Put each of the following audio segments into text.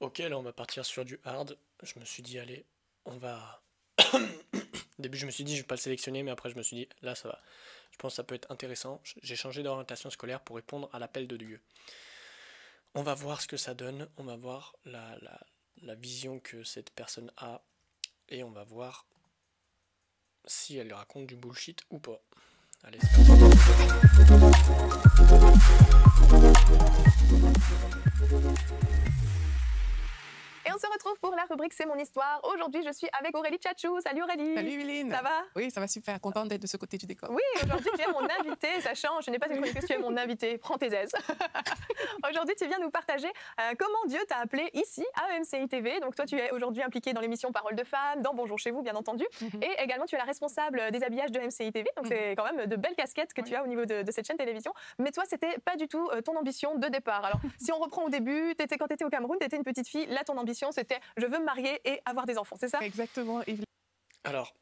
Ok, là on va partir sur du hard. Je me suis dit, allez, on va. Au début, je me suis dit, je vais pas le sélectionner, mais après, je me suis dit, là ça va. Je pense que ça peut être intéressant. J'ai changé d'orientation scolaire pour répondre à l'appel de Dieu. On va voir ce que ça donne. On va voir la vision que cette personne a. Et on va voir si elle raconte du bullshit ou pas. Allez, c'est parti. Et on se retrouve pour la rubrique C'est mon histoire. Aujourd'hui, je suis avec Aurélie Tchatchou. Salut Aurélie. Salut Eveline. Ça va? Oui, ça va super. Contente d'être de ce côté du décor. Oui, aujourd'hui tu es mon invitée. Ça change. Je n'ai pas cette chronique, tu es mon invitée. Prends tes aises. Aujourd'hui, tu viens nous partager comment Dieu t'a appelé ici à EMCI TV. Donc toi, tu es aujourd'hui impliquée dans l'émission Parole de femmes, dans Bonjour chez vous, bien entendu. Et également, tu es la responsable des habillages de EMCI TV. Donc c'est quand même de belles casquettes que tu as au niveau de cette chaîne télévision. Mais toi, c'était pas du tout ton ambition de départ. Alors, si on reprend au début, quand tu étais au Cameroun, tu étais une petite fille. Là, ton ambition, c'était je veux me marier et avoir des enfants, c'est ça? Exactement, Eveline. Alors,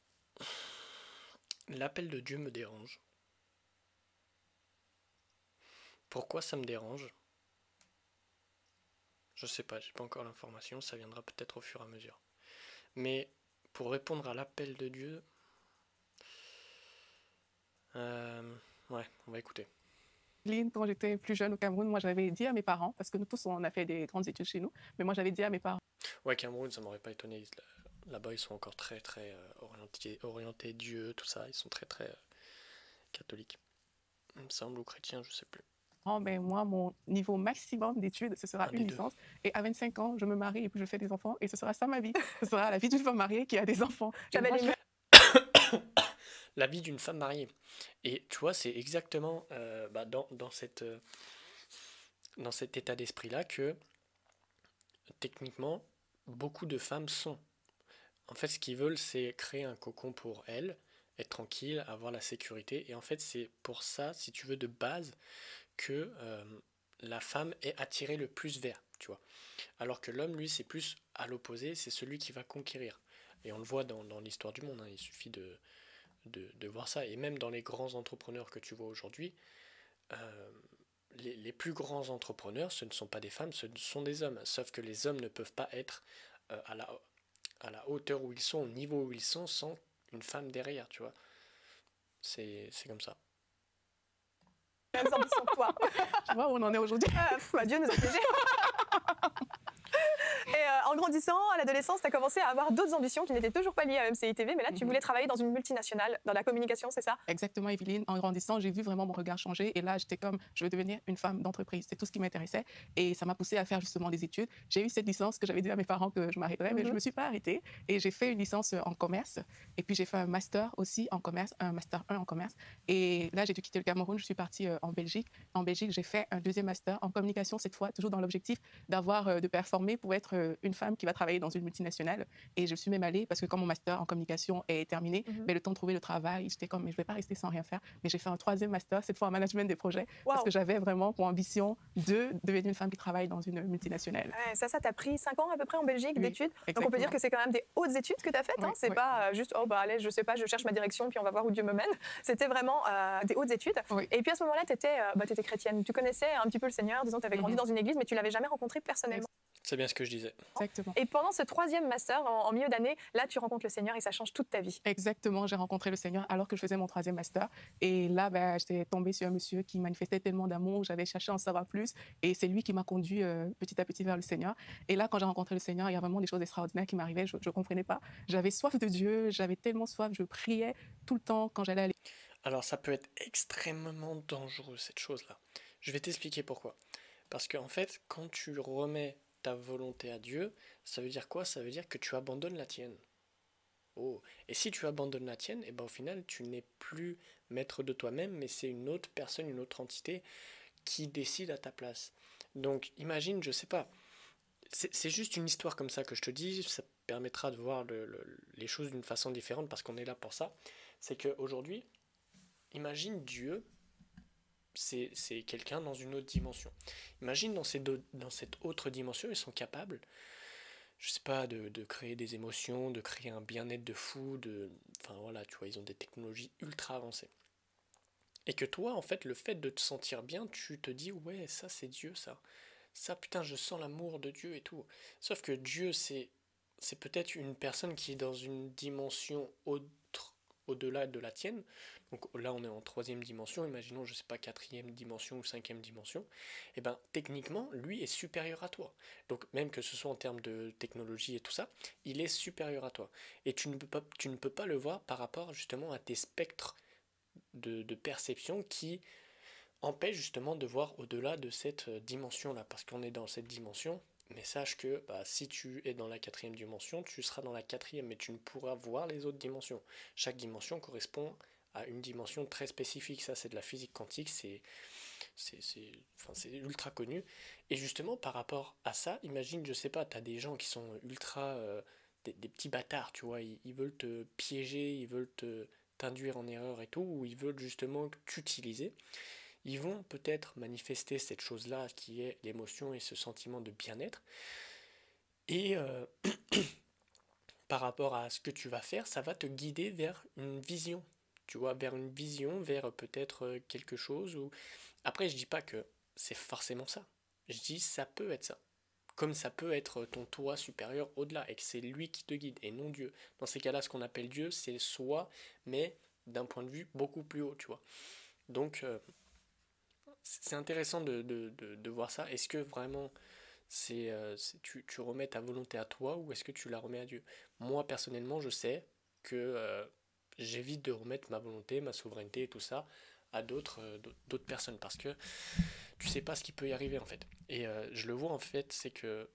l'appel de Dieu me dérange. Pourquoi ça me dérange? Je sais pas, j'ai pas encore l'information, ça viendra peut-être au fur et à mesure. Mais pour répondre à l'appel de Dieu, ouais, on va écouter. Eveline, quand j'étais plus jeune au Cameroun, moi j'avais dit à mes parents, parce que nous tous on a fait des grandes études chez nous, mais moi j'avais dit à mes parents. Ouais, Cameroun, ça m'aurait pas étonné. Là-bas, ils sont encore très orientés Dieu, tout ça. Ils sont très catholiques. Il me semble, ou chrétiens, je sais plus. Ben moi, mon niveau maximum d'études, ce sera une licence. Et à 25 ans, je me marie et puis je fais des enfants. Et ce sera ça ma vie. Ce sera la vie d'une femme mariée qui a des enfants. J'avais les La vie d'une femme mariée. Et tu vois, c'est exactement dans cet état d'esprit-là que, techniquement, beaucoup de femmes sont. En fait, ce qu'ils veulent, c'est créer un cocon pour elles, être tranquille, avoir la sécurité. Et en fait, c'est pour ça, si tu veux, de base, que la femme est attirée le plus vers, tu vois. Alors que l'homme, lui, c'est plus à l'opposé, c'est celui qui va conquérir. Et on le voit dans l'histoire du monde, hein, il suffit de voir ça. Et même dans les grands entrepreneurs que tu vois aujourd'hui, les plus grands entrepreneurs, ce ne sont pas des femmes, ce sont des hommes. Sauf que les hommes ne peuvent pas être à la hauteur où ils sont, au niveau où ils sont, sans une femme derrière, tu vois. C'est comme ça. mêmes ambitions que toi. Tu vois où on en est aujourd'hui. Dieu nous a piégés. Et en grandissant, à l'adolescence, tu as commencé à avoir d'autres ambitions qui n'étaient toujours pas liées à MCI TV, mais là, tu voulais travailler dans une multinationale, dans la communication, c'est ça? Exactement, Evelyne. En grandissant, j'ai vu vraiment mon regard changer. Et là, j'étais comme, je veux devenir une femme d'entreprise. C'est tout ce qui m'intéressait. Et ça m'a poussée à faire justement des études. J'ai eu cette licence que j'avais dit à mes parents que je m'arrêterais, mais je ne me suis pas arrêtée. Et j'ai fait une licence en commerce. Et puis, j'ai fait un master aussi en commerce, un master 1 en commerce. Et là, j'ai dû quitter le Cameroun. Je suis partie en Belgique. En Belgique, j'ai fait un deuxième master en communication, cette fois, toujours dans l'objectif d'avoir, de performer pour être une femme qui va travailler dans une multinationale. Et je suis même allée, parce que quand mon master en communication est terminé, mais le temps de trouver le travail, j'étais comme, mais je ne vais pas rester sans rien faire. Mais j'ai fait un troisième master, cette fois en management des projets, parce que j'avais vraiment pour ambition de devenir une femme qui travaille dans une multinationale. Ouais, ça t'a pris 5 ans à peu près en Belgique d'études. Donc on peut dire que c'est quand même des hautes études que tu as faites. Oui, c'est pas juste, oh bah allez, je sais pas, je cherche ma direction, puis on va voir où Dieu me mène. C'était vraiment des hautes études. Oui. Et puis à ce moment-là, tu étais chrétienne. Tu connaissais un petit peu le Seigneur, disons, tu avais grandi dans une église, mais tu l'avais jamais rencontré personnellement. C'est bien ce que je disais. Exactement. Et pendant ce troisième master, en milieu d'année, là, tu rencontres le Seigneur et ça change toute ta vie. Exactement, j'ai rencontré le Seigneur alors que je faisais mon troisième master. Et là, ben, j'étais tombée sur un monsieur qui manifestait tellement d'amour, j'avais cherché à en savoir plus. Et c'est lui qui m'a conduit petit à petit vers le Seigneur. Et là, quand j'ai rencontré le Seigneur, il y a vraiment des choses extraordinaires qui m'arrivaient, je ne comprenais pas. J'avais soif de Dieu, j'avais tellement soif, je priais tout le temps quand j'allais à l'église. Alors ça peut être extrêmement dangereux, cette chose-là. Je vais t'expliquer pourquoi. Parce qu'en fait, quand tu remets ta volonté à Dieu, ça veut dire quoi? Ça veut dire que tu abandonnes la tienne. Oh. Et si tu abandonnes la tienne, et ben au final, tu n'es plus maître de toi-même, mais c'est une autre personne, une autre entité qui décide à ta place. Donc imagine, je sais pas, c'est juste une histoire comme ça que je te dis, ça permettra de voir les choses d'une façon différente parce qu'on est là pour ça. C'est qu'aujourd'hui, imagine Dieu, c'est quelqu'un dans une autre dimension. Imagine dans cette autre dimension, ils sont capables, je sais pas, de créer des émotions, de créer un bien-être de fou, enfin voilà, tu vois, ils ont des technologies ultra avancées. Et que toi, en fait, le fait de te sentir bien, tu te dis, ouais, ça c'est Dieu, ça. ça, putain, je sens l'amour de Dieu et tout. Sauf que Dieu, c'est peut-être une personne qui est dans une dimension autre, au-delà de la tienne. Donc là, on est en troisième dimension, imaginons, je sais pas, quatrième dimension ou cinquième dimension. Et ben, techniquement, lui est supérieur à toi. Donc même que ce soit en termes de technologie et tout ça, il est supérieur à toi. Et tu ne peux pas le voir par rapport justement à tes spectres de perception qui empêchent justement de voir au-delà de cette dimension-là. Parce qu'on est dans cette dimension, mais sache que bah, si tu es dans la quatrième dimension, tu seras dans la quatrième, mais tu ne pourras voir les autres dimensions. Chaque dimension correspond à une dimension très spécifique. Ça, c'est de la physique quantique, c'est ultra connu. Et justement, par rapport à ça, imagine, je sais pas, tu as des gens qui sont ultra... des petits bâtards, tu vois, ils veulent te piéger, ils veulent t'induire en erreur et tout, ou ils veulent justement t'utiliser. Ils vont peut-être manifester cette chose-là qui est l'émotion et ce sentiment de bien-être. Et par rapport à ce que tu vas faire, ça va te guider vers une vision. Tu vois, vers une vision, vers peut-être quelque chose. Ou... Après, je dis pas que c'est forcément ça. Je dis ça peut être ça. Comme ça peut être ton toi supérieur au-delà et que c'est lui qui te guide et non Dieu. Dans ces cas-là, ce qu'on appelle Dieu, c'est soi, mais d'un point de vue beaucoup plus haut, tu vois. Donc, c'est intéressant de voir ça. Est-ce que vraiment tu remets ta volonté à toi ou est-ce que tu la remets à Dieu? Moi, personnellement, je sais que j'évite de remettre ma volonté, ma souveraineté et tout ça à d'autres personnes parce que tu sais pas ce qui peut y arriver en fait. Et je le vois en fait, c'est que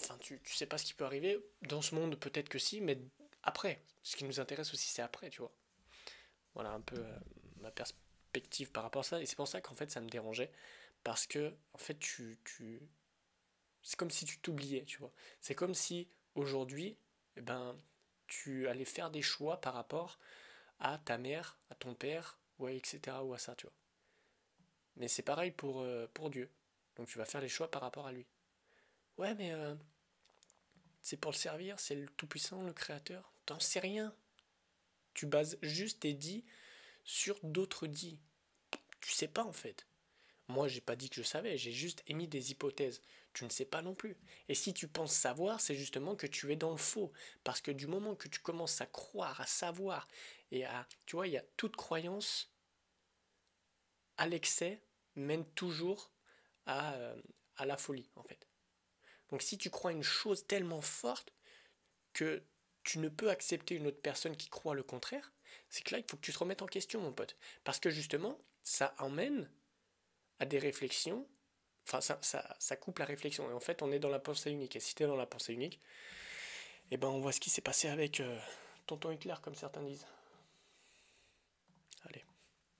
enfin, tu sais pas ce qui peut arriver. Dans ce monde, peut-être que si, mais après. Ce qui nous intéresse aussi, c'est après, tu vois. Voilà un peu ma perspective par rapport à ça. Et c'est pour ça qu'en fait, ça me dérangeait. Parce que, en fait, c'est comme si tu t'oubliais, tu vois. C'est comme si, aujourd'hui, eh ben, tu allais faire des choix par rapport à ta mère, à ton père, ouais, etc. ou à ça, tu vois. Mais c'est pareil pour Dieu. Donc tu vas faire les choix par rapport à lui. Ouais, mais c'est pour le servir, c'est le Tout-Puissant, le Créateur. T'en sais rien. Tu bases juste tes dits sur d'autres dits. Tu sais pas en fait. Moi, j'ai pas dit que je savais, j'ai juste émis des hypothèses. Tu ne sais pas non plus. Et si tu penses savoir, c'est justement que tu es dans le faux. Parce que du moment que tu commences à croire, à savoir, et à... Tu vois, il y a toute croyance à l'excès mène toujours à la folie, en fait. Donc si tu crois une chose tellement forte que tu ne peux accepter une autre personne qui croit le contraire, c'est que là, il faut que tu te remettes en question, mon pote. Parce que justement, ça emmène à des réflexions, enfin, ça coupe la réflexion. Et en fait, on est dans la pensée unique. Et si tu es dans la pensée unique, eh ben, on voit ce qui s'est passé avec tonton Hitler, comme certains disent. Allez.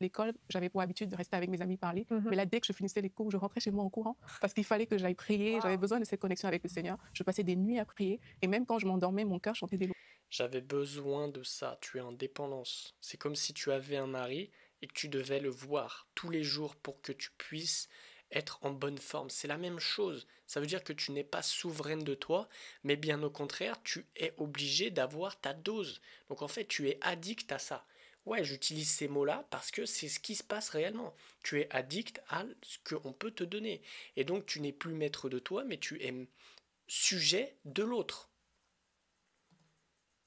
L'école, j'avais pour habitude de rester avec mes amis parler. Mais là, dès que je finissais les cours, je rentrais chez moi en courant parce qu'il fallait que j'aille prier. J'avais besoin de cette connexion avec le Seigneur. Je passais des nuits à prier. Et même quand je m'endormais, mon cœur chantait des louanges. J'avais besoin de ça. Tu es en dépendance. C'est comme si tu avais un mari et que tu devais le voir tous les jours pour que tu puisses être en bonne forme. C'est la même chose. Ça veut dire que tu n'es pas souveraine de toi, mais bien au contraire, tu es obligé d'avoir ta dose. Donc en fait, tu es addict à ça. Ouais, j'utilise ces mots-là parce que c'est ce qui se passe réellement. Tu es addict à ce qu'on peut te donner. Et donc tu n'es plus maître de toi, mais tu es sujet de l'autre.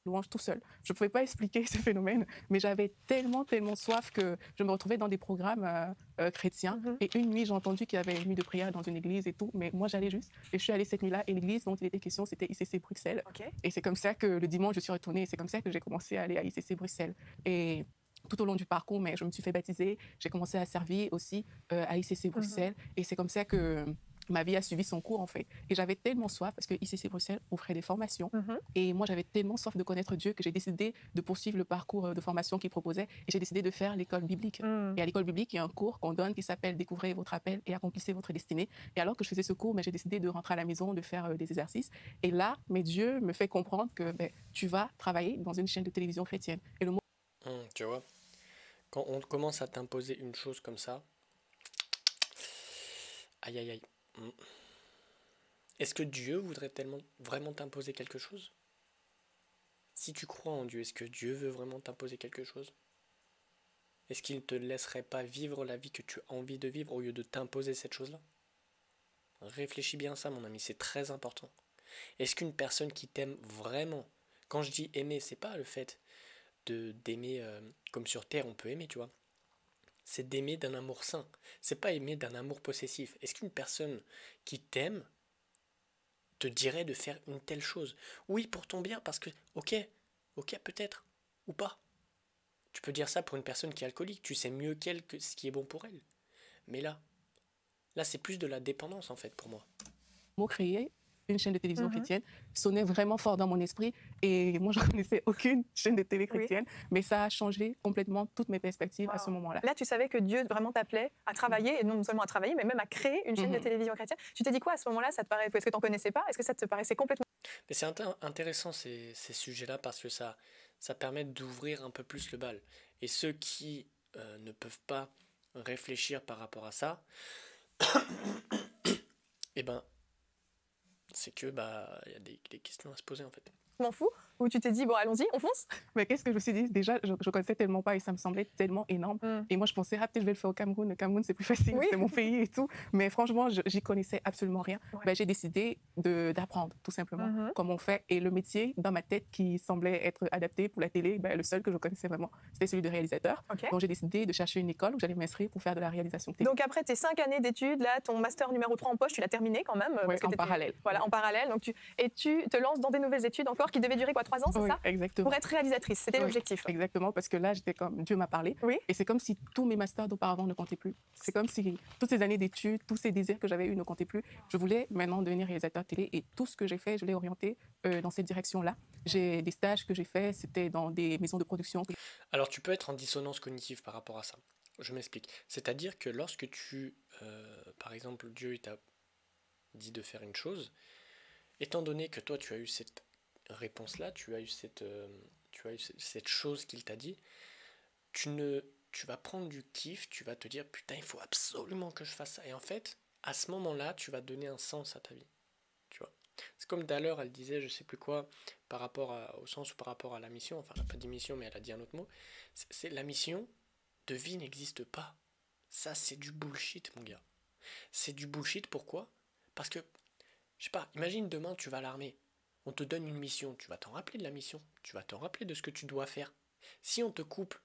Louange tout seul. Je ne pouvais pas expliquer ce phénomène, mais j'avais tellement, tellement soif que je me retrouvais dans des programmes chrétiens. Et une nuit, j'ai entendu qu'il y avait une nuit de prière dans une église et tout, mais moi, j'allais juste. Et je suis allée cette nuit-là, et l'église dont il était question, c'était ICC Bruxelles. Okay. Et c'est comme ça que le dimanche, je suis retournée, et c'est comme ça que j'ai commencé à aller à ICC Bruxelles. Et tout au long du parcours, mais je me suis fait baptiser, j'ai commencé à servir aussi à ICC Bruxelles, et c'est comme ça que ma vie a suivi son cours en fait. Et j'avais tellement soif parce que ICC Bruxelles offrait des formations. Et moi, j'avais tellement soif de connaître Dieu que j'ai décidé de poursuivre le parcours de formation qu'il proposait. Et j'ai décidé de faire l'école biblique. Et à l'école biblique, il y a un cours qu'on donne qui s'appelle Découvrez votre appel et accomplissez votre destinée. Et alors que je faisais ce cours, j'ai décidé de rentrer à la maison, de faire des exercices. Et là, Dieu me fait comprendre que tu vas travailler dans une chaîne de télévision chrétienne. Et le mot... Tu vois, quand on commence à t'imposer une chose comme ça, aïe aïe aïe. Est-ce que Dieu voudrait vraiment t'imposer quelque chose? Si tu crois en Dieu, est-ce que Dieu veut vraiment t'imposer quelque chose? Est-ce qu'il ne te laisserait pas vivre la vie que tu as envie de vivre au lieu de t'imposer cette chose-là? Réfléchis bien à ça, mon ami, c'est très important. Est-ce qu'une personne qui t'aime vraiment, quand je dis aimer, c'est pas le fait de d'aimer comme sur Terre on peut aimer, tu vois. C'est d'aimer d'un amour sain. C'est pas aimer d'un amour possessif. Est-ce qu'une personne qui t'aime te dirait de faire une telle chose? Oui, pour ton bien, parce que, ok, peut-être, ou pas. Tu peux dire ça pour une personne qui est alcoolique, tu sais mieux qu'elle que ce qui est bon pour elle. Mais là c'est plus de la dépendance en fait pour moi. Mot créé une chaîne de télévision Mhm. chrétienne sonnait vraiment fort dans mon esprit et moi je ne connaissais aucune chaîne de télé chrétienne, mais ça a changé complètement toutes mes perspectives à ce moment-là. Là, tu savais que Dieu vraiment t'appelait à travailler, et non seulement à travailler, mais même à créer une chaîne de télévision chrétienne. Tu t'es dit quoi à ce moment-là? Ça te paraît, est-ce que tu n'en connaissais pas? Est-ce que ça te paraissait complètement... Mais c'est intéressant ces sujets-là parce que ça permet d'ouvrir un peu plus le bal. Et ceux qui ne peuvent pas réfléchir par rapport à ça, eh ben, c'est que bah il y a des questions à se poser en fait. m'en fous? Ou tu t'es dit, bon, allons-y, on fonce? Mais qu'est-ce que je me suis dit? Déjà, je ne connaissais tellement pas et ça me semblait tellement énorme. Et moi, je pensais, ah, peut-être je vais le faire au Cameroun. Le Cameroun, c'est plus facile, Oui. c'est mon pays et tout. Mais franchement, j'y connaissais absolument rien. Ouais. Ben, j'ai décidé d'apprendre, tout simplement, comment on fait. Et le métier, dans ma tête, qui semblait être adapté pour la télé, ben, le seul que je connaissais vraiment, c'était celui de réalisateur. Ok. Donc, j'ai décidé de chercher une école où j'allais m'inscrire pour faire de la réalisation télé. Donc après tes 5 années d'études, là, ton master numéro 3 en poche, tu l'as terminé quand même. Ouais, parce que en t'étais- parallèle. Voilà, en parallèle. Donc et tu te lances dans des nouvelles études encore qui devaient durer quoi, 3 ans, c'est Oui, ça? exactement. Pour être réalisatrice, c'était Oui, l'objectif. Exactement, parce que là, j'étais comme, Dieu m'a parlé. Oui. Et c'est comme si tous mes masters d'auparavant ne comptaient plus. C'est comme si toutes ces années d'études, tous ces désirs que j'avais eus ne comptaient plus. Je voulais maintenant devenir réalisateur télé et tout ce que j'ai fait, je l'ai orienté dans cette direction-là. J'ai des stages que j'ai faits, c'était dans des maisons de production. Alors tu peux être en dissonance cognitive par rapport à ça. Je m'explique. C'est-à-dire que lorsque par exemple, Dieu t'a dit de faire une chose, étant donné que toi tu as eu cette réponse-là, tu as eu cette chose qu'il t'a dit, tu vas prendre du kiff, tu vas te dire putain il faut absolument que je fasse ça. Et en fait, à ce moment-là, tu vas donner un sens à ta vie. Tu vois. C'est comme d'ailleurs elle disait, je sais plus quoi, par rapport au sens ou par rapport à la mission, enfin elle n'a pas dit mission mais elle a dit un autre mot, c'est la mission de vie n'existe pas. Ça c'est du bullshit mon gars. C'est du bullshit, pourquoi? Parce que, je sais pas, imagine demain tu vas à l'armée, on te donne une mission, tu vas t'en rappeler de la mission, tu vas t'en rappeler de ce que tu dois faire. Si on te coupe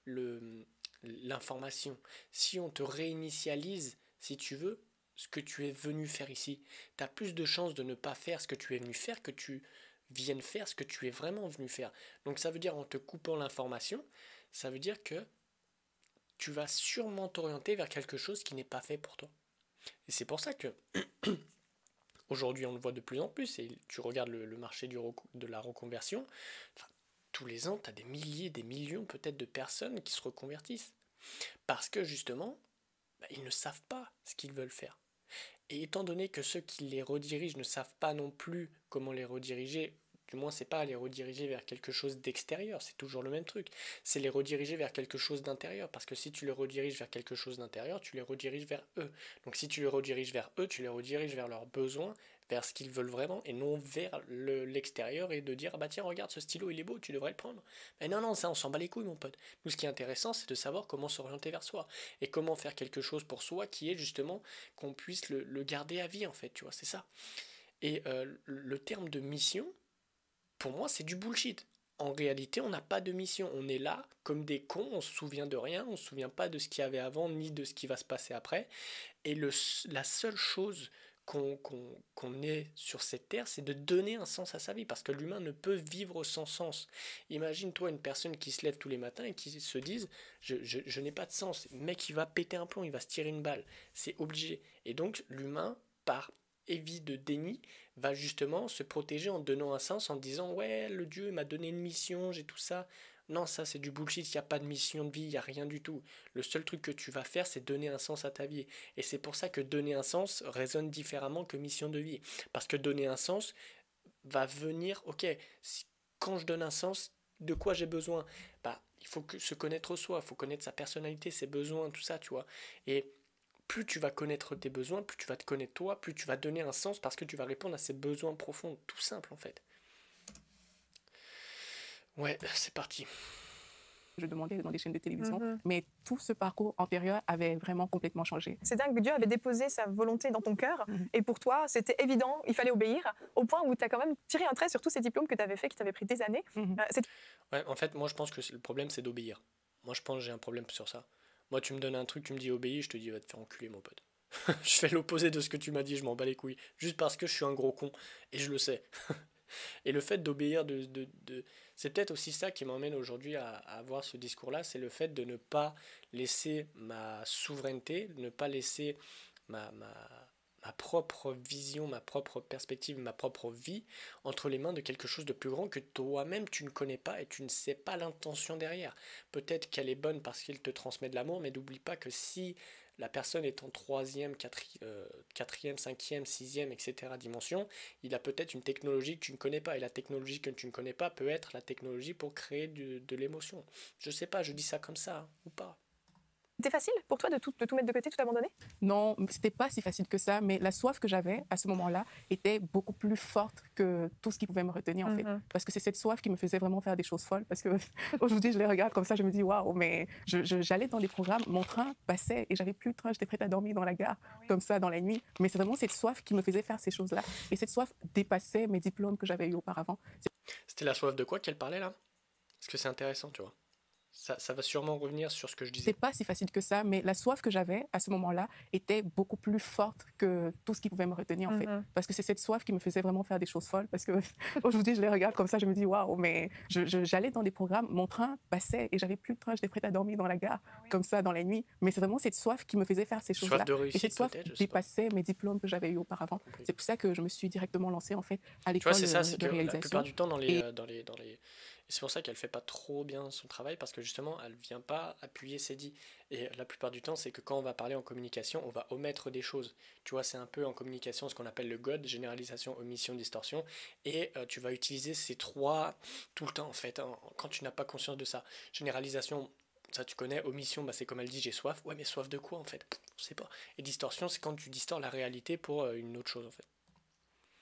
l'information, si on te réinitialise, si tu veux, ce que tu es venu faire ici, tu as plus de chances de ne pas faire ce que tu es venu faire que tu viennes faire ce que tu es vraiment venu faire. Donc ça veut dire en te coupant l'information, ça veut dire que tu vas sûrement t'orienter vers quelque chose qui n'est pas fait pour toi. Et c'est pour ça que aujourd'hui on le voit de plus en plus, et tu regardes le marché de la reconversion, enfin, tous les ans tu as des milliers, des millions peut-être de personnes qui se reconvertissent. Parce que justement, ils ne savent pas ce qu'ils veulent faire. Et étant donné que ceux qui les redirigent ne savent pas non plus comment les rediriger, du moins c'est pas les rediriger vers quelque chose d'extérieur, c'est toujours le même truc, c'est les rediriger vers quelque chose d'intérieur, parce que si tu les rediriges vers quelque chose d'intérieur, tu les rediriges vers eux. Donc si tu les rediriges vers eux, tu les rediriges vers leurs besoins, vers ce qu'ils veulent vraiment, et non vers l'extérieur et de dire ah bah tiens regarde ce stylo il est beau, tu devrais le prendre. Mais non, ça on s'en bat les couilles mon pote. Nous ce qui est intéressant c'est de savoir comment s'orienter vers soi, et comment faire quelque chose pour soi qui est justement qu'on puisse le garder à vie en fait, tu vois, c'est ça. Et le terme de mission, pour moi, c'est du bullshit. En réalité, on n'a pas de mission. On est là comme des cons, on se souvient de rien, on ne se souvient pas de ce qu'il y avait avant, ni de ce qui va se passer après. Et la seule chose qu'on ait sur cette terre, c'est de donner un sens à sa vie, parce que l'humain ne peut vivre sans sens. Imagine-toi une personne qui se lève tous les matins et qui se dise je n'ai pas de sens. Le mec, il va péter un plomb, il va se tirer une balle. C'est obligé. Et donc, l'humain, par évi de déni, va justement se protéger en donnant un sens, en disant ouais, le Dieu m'a donné une mission, j'ai tout ça. Non, ça c'est du bullshit, il n'y a pas de mission de vie, il n'y a rien du tout. Le seul truc que tu vas faire, c'est donner un sens à ta vie. Et c'est pour ça que donner un sens résonne différemment que mission de vie. Parce que donner un sens va venir, ok, quand je donne un sens, de quoi j'ai besoin? Bah, il faut se connaître soi, il faut connaître sa personnalité, ses besoins, tout ça, tu vois. Et plus tu vas connaître tes besoins, plus tu vas te connaître toi, plus tu vas donner un sens parce que tu vas répondre à ces besoins profonds, tout simple en fait. Ouais, c'est parti. Je demandais dans des chaînes de télévision, Mhm. mais tout ce parcours antérieur avait vraiment complètement changé. C'est dingue, Dieu avait déposé sa volonté dans ton cœur, Mhm. et pour toi, c'était évident, il fallait obéir, au point où tu as quand même tiré un trait sur tous ces diplômes que tu avais fait, qui t'avaient pris des années. Mhm. Ouais, en fait, moi, je pense que le problème, c'est d'obéir. Moi, je pense que j'ai un problème sur ça. Moi, tu me donnes un truc, tu me dis obéis, je te dis va te faire enculer, mon pote. Je fais l'opposé de ce que tu m'as dit, je m'en bats les couilles. Juste parce que je suis un gros con, et je le sais. Et le fait d'obéir, c'est peut-être aussi ça qui m'emmène aujourd'hui à avoir ce discours-là, c'est le fait de ne pas laisser ma souveraineté, ne pas laisser ma propre vision, ma propre perspective, ma propre vie entre les mains de quelque chose de plus grand que toi-même tu ne connais pas et tu ne sais pas l'intention derrière. Peut-être qu'elle est bonne parce qu'il te transmet de l'amour, mais n'oublie pas que si la personne est en troisième, quatrième, cinquième, sixième, etc. dimension, il a peut-être une technologie que tu ne connais pas. Et la technologie que tu ne connais pas peut être la technologie pour créer de l'émotion. Je sais pas, je dis ça comme ça, hein, ou pas. C'était facile pour toi de tout mettre de côté, tout abandonner? Non, c'était pas si facile que ça, mais la soif que j'avais à ce moment-là était beaucoup plus forte que tout ce qui pouvait me retenir, en fait. Mhm. Parce que c'est cette soif qui me faisait vraiment faire des choses folles. Parce que aujourd'hui, je les regarde comme ça, je me dis, waouh, mais j'allais dans des programmes, mon train passait et j'avais plus de train, j'étais prête à dormir dans la gare, comme ça, dans la nuit. Mais c'est vraiment cette soif qui me faisait faire ces choses-là. Et cette soif dépassait mes diplômes que j'avais eus auparavant. C'était la soif de quoi qu'elle parlait là? Parce que c'est intéressant, tu vois. Ça va sûrement revenir sur ce que je C'était disais. pas si facile que ça, mais la soif que j'avais à ce moment-là était beaucoup plus forte que tout ce qui pouvait me retenir, en fait. Mhm. Parce que c'est cette soif qui me faisait vraiment faire des choses folles. Parce que aujourd'hui, je les regarde comme ça, je me dis, waouh, mais j'allais dans des programmes, mon train passait et j'avais plus de train, j'étais prête à dormir dans la gare, comme ça, dans la nuit. Mais c'est vraiment cette soif qui me faisait faire ces Soif choses-là. de Et cette réussite soif peut-être, je sais pas. dépassait mes diplômes que j'avais eus auparavant. Compris. C'est pour ça que je me suis directement lancée, en fait, à Tu vois, l'école c'est ça, c'est de que la plupart réalisation. du temps Et et c'est pour ça qu'elle fait pas trop bien son travail parce que justement elle vient pas appuyer ses dits. Et la plupart du temps, c'est que quand on va parler en communication, on va omettre des choses. Tu vois, c'est un peu en communication ce qu'on appelle le GOD, généralisation, omission, distorsion. Et tu vas utiliser ces trois tout le temps en fait, hein, quand tu n'as pas conscience de ça. Généralisation, ça tu connais, omission, bah, c'est comme elle dit, j'ai soif. Ouais, mais soif de quoi en fait? On sait pas. Et distorsion, c'est quand tu distors la réalité pour une autre chose en fait.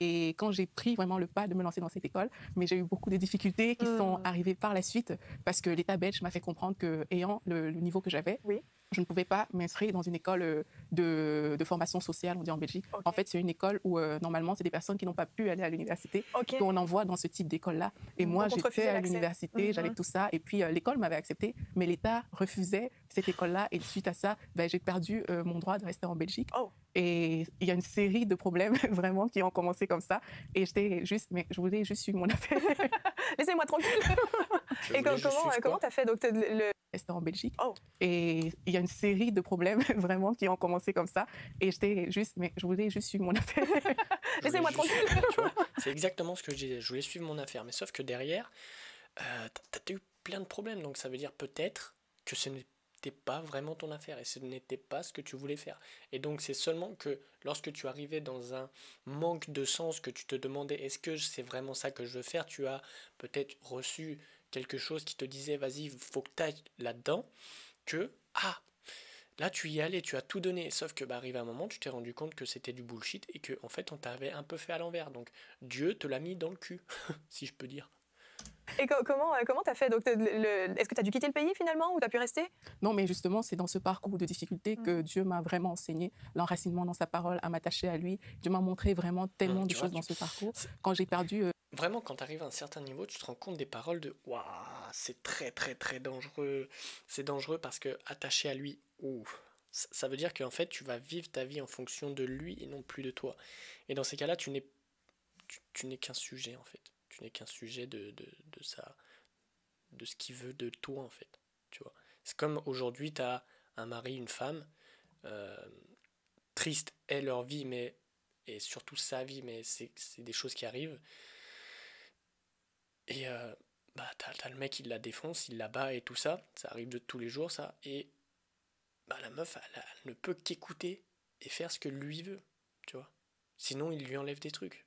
Et quand j'ai pris vraiment le pas de me lancer dans cette école, mais j'ai eu beaucoup de difficultés qui sont arrivées par la suite parce que l'État belge m'a fait comprendre que, ayant le niveau que j'avais, Oui. je ne pouvais pas m'inscrire dans une école de formation sociale, on dit en Belgique. Ok. En fait, c'est une école où normalement, c'est des personnes qui n'ont pas pu aller à l'université Ok. qu'on envoie dans ce type d'école-là. Et moi, Donc, on te j'étais refusait à l'accès. l'université, j'avais tout ça. Et puis, l'école m'avait accepté, mais l'État refusait cette école-là. Et suite à ça, ben, j'ai perdu mon droit de rester en Belgique. Oh. Et il y a une série de problèmes vraiment qui ont commencé comme ça. Et j'étais juste, mais je voulais juste suivre mon affaire. Laissez-moi tranquille. Je Et voulais juste suivre comment quoi? t'as fait donc Rester en Belgique. Oh. Et il y a une série de problèmes vraiment qui ont commencé comme ça. Et j'étais juste, mais je voulais juste suivre mon affaire. Je Laissez-moi voulais juste tranquille. tu vois. C'est exactement ce que je disais. Je voulais suivre mon affaire. Mais sauf que derrière, t'as eu plein de problèmes. Donc ça veut dire peut-être que ce n'était pas vraiment ton affaire et ce n'était pas ce que tu voulais faire. Et donc c'est seulement que lorsque tu arrivais dans un manque de sens, que tu te demandais est-ce que c'est vraiment ça que je veux faire, tu as peut-être reçu quelque chose qui te disait vas-y, il faut que tu ailles là-dedans, que là tu y allais, tu as tout donné, sauf que arrivé un moment, tu t'es rendu compte que c'était du bullshit et que en fait on t'avait un peu fait à l'envers. Donc Dieu te l'a mis dans le cul, si je peux dire. Et comment t'as fait donc est-ce que t'as dû quitter le pays finalement ou t'as pu rester? Non, mais justement, c'est dans ce parcours de difficulté que Dieu m'a vraiment enseigné l'enracinement dans sa parole, à m'attacher à lui. Dieu m'a montré vraiment tellement de tu vois, choses dans ce parcours. c'est- Quand j'ai perdu Vraiment, quand tu arrives à un certain niveau, tu te rends compte des paroles de waouh, c'est très très très dangereux. C'est dangereux parce que attaché à lui, ça veut dire qu'en fait tu vas vivre ta vie en fonction de lui et non plus de toi. Et dans ces cas-là, tu n'es qu'un sujet en fait. Tu n'es qu'un sujet de ce qu'il veut de toi en fait. Tu vois. C'est comme aujourd'hui, tu as un mari, une femme, euh, triste est leur vie, mais et surtout sa vie, mais c'est des choses qui arrivent. Et t'as le mec, il la défonce, il la bat et tout ça. Ça arrive de tous les jours, ça. Et la meuf, elle ne peut qu'écouter et faire ce que lui veut, tu vois. Sinon, il lui enlève des trucs.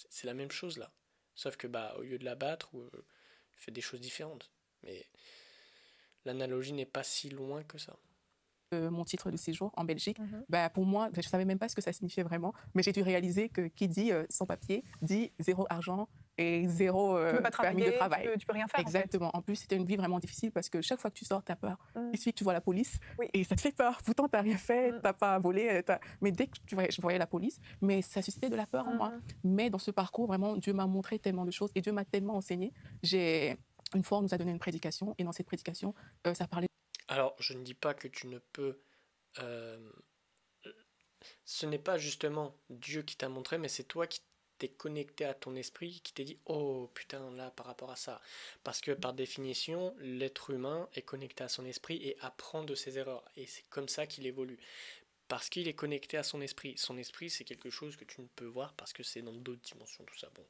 C'est la même chose, là. Sauf que, au lieu de la battre, il fait des choses différentes. Mais l'analogie n'est pas si loin que ça. mon titre de séjour en Belgique, pour moi, je ne savais même pas ce que ça signifiait vraiment, mais j'ai dû réaliser que qui dit sans papier dit zéro argent, et zéro Tu peux pas permis de travailler, travail. tu peux rien faire. Exactement. En plus, c'était une vie vraiment difficile parce que chaque fois que tu sors, tu as peur. Il suffit que tu vois la police Oui. et ça te fait peur. Pourtant, tu n'as rien fait, tu n'as pas volé. Mais dès que je voyais la police, mais ça suscitait de la peur en moi. Mais dans ce parcours, vraiment, Dieu m'a montré tellement de choses et Dieu m'a tellement enseigné. Une fois, on nous a donné une prédication et dans cette prédication, ça parlait. Alors, je ne dis pas que tu ne peux... ce n'est pas justement Dieu qui t'a montré, mais c'est toi qui t'es connecté à ton esprit, qui t'es dit « Oh, putain, là, par rapport à ça ». Parce que, par définition, l'être humain est connecté à son esprit et apprend de ses erreurs. Et c'est comme ça qu'il évolue. Parce qu'il est connecté à son esprit. Son esprit, c'est quelque chose que tu ne peux voir parce que c'est dans d'autres dimensions, tout ça. Bon,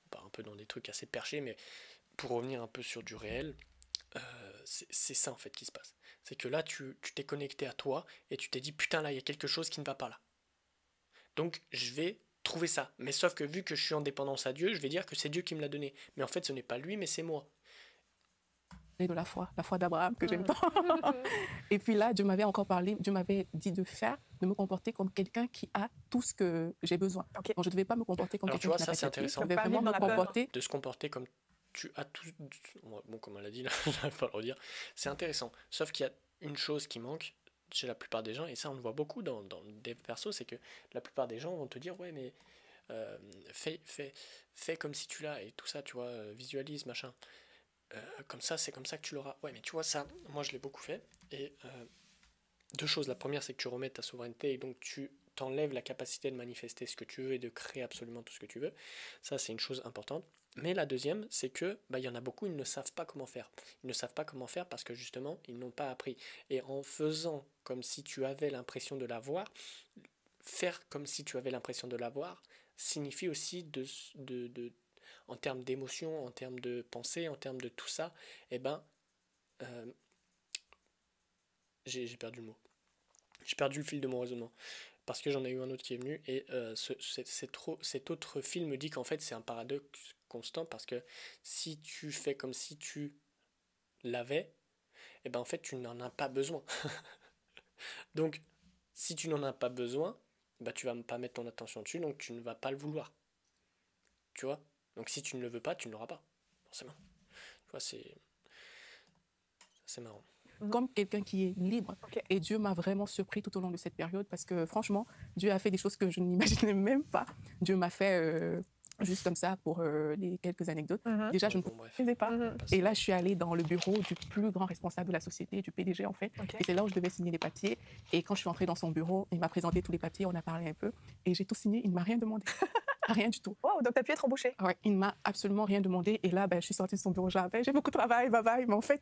on part un peu dans des trucs assez perchés, mais pour revenir un peu sur du réel, c'est ça en fait qui se passe. C'est que là, tu t'es connecté à toi et tu t'es dit putain, là, il y a quelque chose qui ne va pas là. Donc, je vais trouver ça. Mais sauf que vu que je suis en dépendance à Dieu, je vais dire que c'est Dieu qui me l'a donné. Mais en fait, ce n'est pas lui, mais c'est moi. De la foi d'Abraham que j'aime tant. Et puis là, Dieu m'avait encore parlé, Dieu m'avait dit de me comporter comme quelqu'un qui a tout ce que j'ai besoin. Donc, je ne devais pas me comporter comme quelqu'un qui n'a pas c'est intéressant. Je devais vraiment me comporter... De se comporter comme tu as tout... Bon, comme elle a dit, là, je ne vais pas le redire. C'est intéressant. Sauf qu'il y a une chose qui manque chez la plupart des gens, et ça, on le voit beaucoup dans des persos, c'est que la plupart des gens vont te dire, ouais, mais fais comme si tu l'as, et tout ça, tu vois, visualise, machin. Comme ça, c'est comme ça que tu l'auras. Ouais, mais tu vois, ça, moi, je l'ai beaucoup fait. Et deux choses. La première, c'est que tu remets ta souveraineté, et donc tu t'enlèves la capacité de manifester ce que tu veux et de créer absolument tout ce que tu veux. Ça, c'est une chose importante. Mais la deuxième, c'est que y en a beaucoup, ils ne savent pas comment faire. Ils ne savent pas comment faire parce que justement, ils n'ont pas appris. Et en faisant comme si tu avais l'impression de l'avoir, faire comme si tu avais l'impression de l'avoir, signifie aussi en termes d'émotion, en termes de pensée, en termes de tout ça, j'ai perdu le mot. J'ai perdu le fil de mon raisonnement. Parce que j'en ai eu un autre qui est venu, et cet autre fil me dit qu'en fait c'est un paradoxe constant, parce que si tu fais comme si tu l'avais, en fait tu n'en as pas besoin. Donc si tu n'en as pas besoin, tu vas pas mettre ton attention dessus, donc tu ne vas pas le vouloir. Tu vois? Donc si tu ne le veux pas, tu ne l'auras pas, forcément. Tu vois, c'est marrant. Comme quelqu'un qui est libre. Et Dieu m'a vraiment surpris tout au long de cette période parce que franchement, Dieu a fait des choses que je n'imaginais même pas. Dieu m'a fait juste comme ça pour les quelques anecdotes. Déjà, je ne faisais pas. Et là, je suis allée dans le bureau du plus grand responsable de la société, du PDG en fait. Et c'est là où je devais signer les papiers. Et quand je suis entrée dans son bureau, il m'a présenté tous les papiers, on a parlé un peu. Et j'ai tout signé, il ne m'a rien demandé. Rien du tout. Wow, donc tu as pu être embauchée. Ouais, il ne m'a absolument rien demandé. Et là, je suis sortie de son bureau, j'ai beaucoup de travail, bye bye. Mais en fait,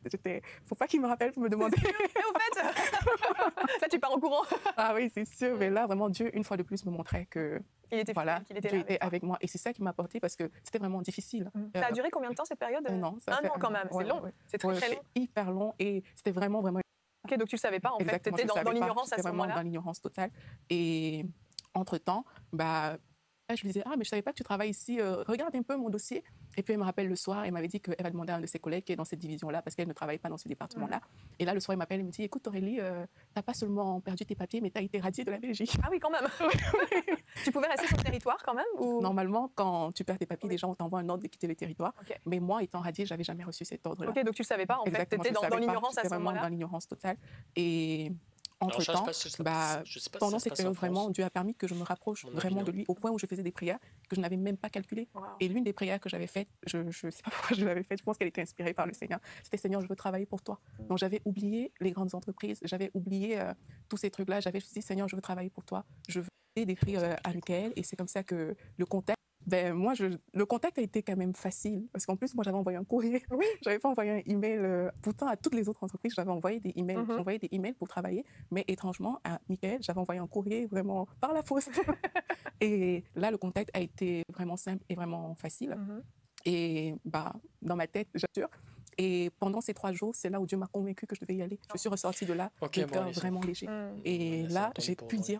faut pas qu'il me rappelle pour me demander. Et au fait, là, tu pars en courant. Ah oui, c'est sûr. Mais là, vraiment, Dieu, une fois de plus, me montrait que il était Dieu était avec moi. Et c'est ça qui m'a porté parce que c'était vraiment difficile. Ça a duré combien de temps cette période? Un an. Un an quand même, c'est long. C'est très long. C'est hyper long et c'était vraiment. Ok, donc tu ne savais pas en fait, tu étais dans l'ignorance à ce moment-là. Vraiment dans l'ignorance totale. Et entre-temps, je lui disais, mais je savais pas que tu travailles ici, regarde un peu mon dossier. Et puis elle me rappelle le soir, elle m'avait dit qu'elle va demander à un de ses collègues qui est dans cette division-là parce qu'elle ne travaille pas dans ce département-là. Et là, le soir, elle m'appelle et me dit, écoute Aurélie, t'as pas seulement perdu tes papiers, mais t'as été radiée de la Belgique. Ah oui, quand même. Tu pouvais rester sur le territoire quand même ou... Normalement, quand tu perds tes papiers, les gens t'envoient un ordre de quitter le territoire. Mais moi, étant radiée, j'avais jamais reçu cet ordre-là. Ok, donc tu le savais pas en fait, t'étais dans l'ignorance à ce moment-là. Vraiment dans l'ignorance totale. Et entre-temps, pendant cette période, vraiment, Dieu a permis que je me rapproche vraiment de lui au point où je faisais des prières que je n'avais même pas calculées. Et l'une des prières que j'avais faites, je ne sais pas pourquoi je l'avais faite, je pense qu'elle était inspirée par le Seigneur. C'était Seigneur, je veux travailler pour toi. Donc j'avais oublié les grandes entreprises, j'avais oublié tous ces trucs-là. J'avais dit Seigneur, je veux travailler pour toi. Je veux des prix à Michael. Et c'est comme ça que le contact. Le contact a été quand même facile parce qu'en plus, moi, j'avais envoyé un courrier. Oui. J'avais pas envoyé un email. Pourtant, à toutes les autres entreprises, j'avais envoyé des emails. J'envoyais des emails pour travailler. Mais étrangement, à Michael, j'avais envoyé un courrier vraiment par la poste. Et là, le contact a été vraiment simple et vraiment facile. Et dans ma tête, j'assure. Et pendant ces 3 jours, c'est là où Dieu m'a convaincue que je devais y aller. Je suis ressortie de là, le cœur vraiment léger. Et là, j'ai pu dire